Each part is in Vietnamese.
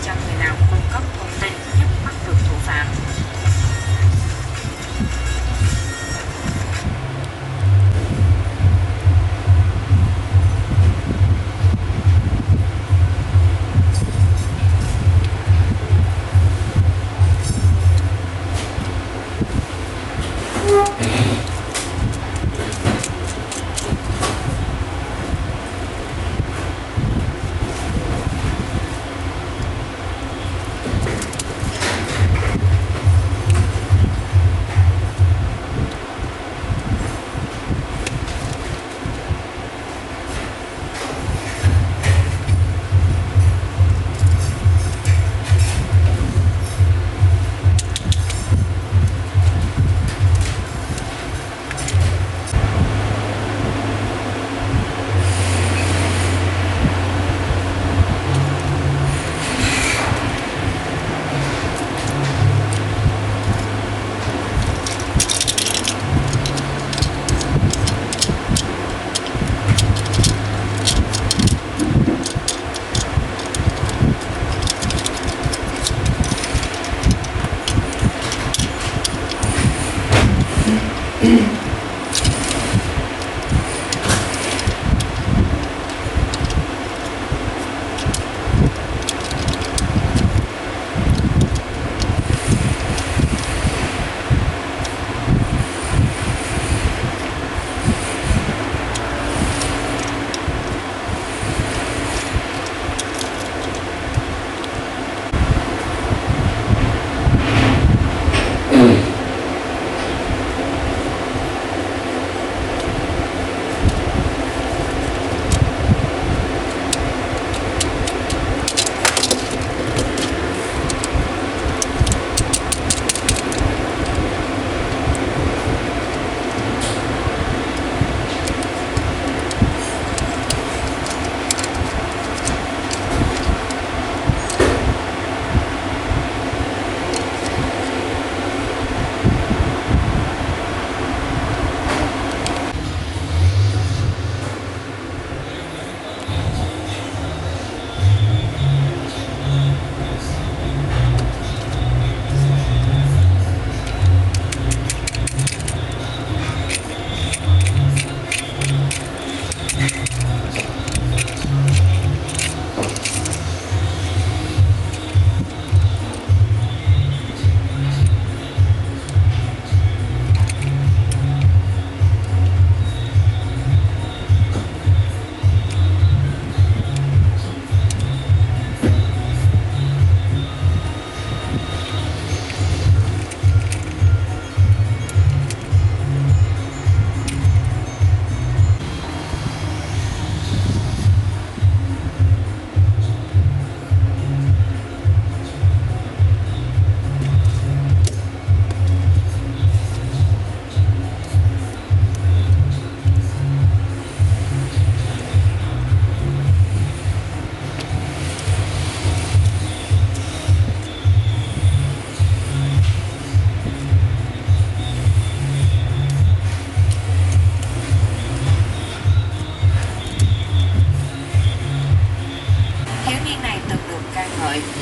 cho người nào cung cấp thông tin giúp bắt được thủ phạm.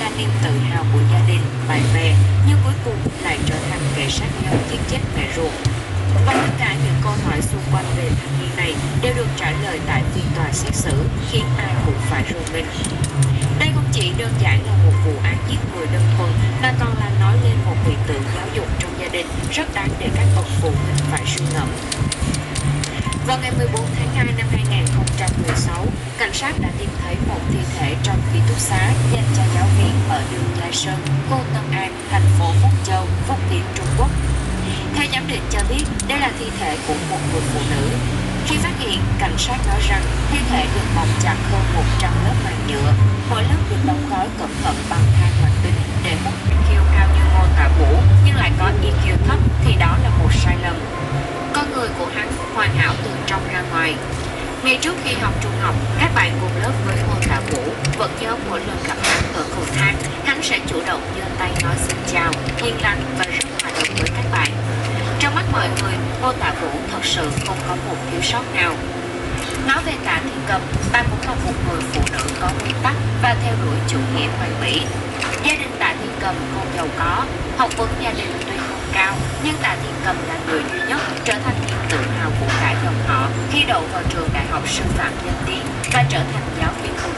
Là niềm tự hào của gia đình, bạn bè, nhưng cuối cùng lại trở thành kẻ sát nhân giết chết mẹ ruột. Và tất cả những câu hỏi xung quanh về thanh niên này đều được trả lời tại phiên tòa xét xử, khiến ai cũng phải rùng mình. Đây không chỉ đơn giản là một vụ án giết người đơn thuần, mà còn là nói lên một hiện tượng giáo dục trong gia đình rất đáng để các bậc phụ huynh phải suy ngẫm. Vào ngày 14 tháng 2 năm 2016, cảnh sát đã tìm thấy một thi thể trong ký túc xá dành cho giáo viên ở đường Lai Sơn, khu Tân An, thành phố Phúc Châu, Phúc Kiến, Trung Quốc. Theo giám định cho biết, đây là thi thể của một người phụ nữ. Khi phát hiện, cảnh sát nói rằng thi thể được bọc chặt hơn 100 lớp màng nhựa, mỗi lớp được đóng gói cẩn thận bằng than hoạt tính để hút EQ cao như Ngô Tạ Vũ nhưng lại có EQ thấp thì đó là một sai lầm. Con người của hắn hoàn hảo từ trong ra ngoài. Ngay trước khi học trung học, các bạn cùng lớp với Ngô Tạ Vũ vẫn nhớ mỗi lần gặp hắn ở cầu thang, hắn sẽ chủ động giơ tay nói xin chào, hiền lành và rất hòa đồng với các bạn. Trong mắt mọi người, Ngô Tạ Vũ thật sự không có một thiếu sót nào. Nói về Tạ Thiên Cầm, bà cũng là một người phụ nữ có nguyên tắc và theo đuổi chủ nghĩa hoàn mỹ. Gia đình Tạ Thiên Cầm không giàu có, học vấn gia đình tuy không cao, nhưng Tạ Thiên Cầm là người duy nhất trở thành niềm tự hào của cả dòng họ khi đậu vào trường Đại học Sư phạm Nhân Tiến và trở thành giáo viên ưu tú.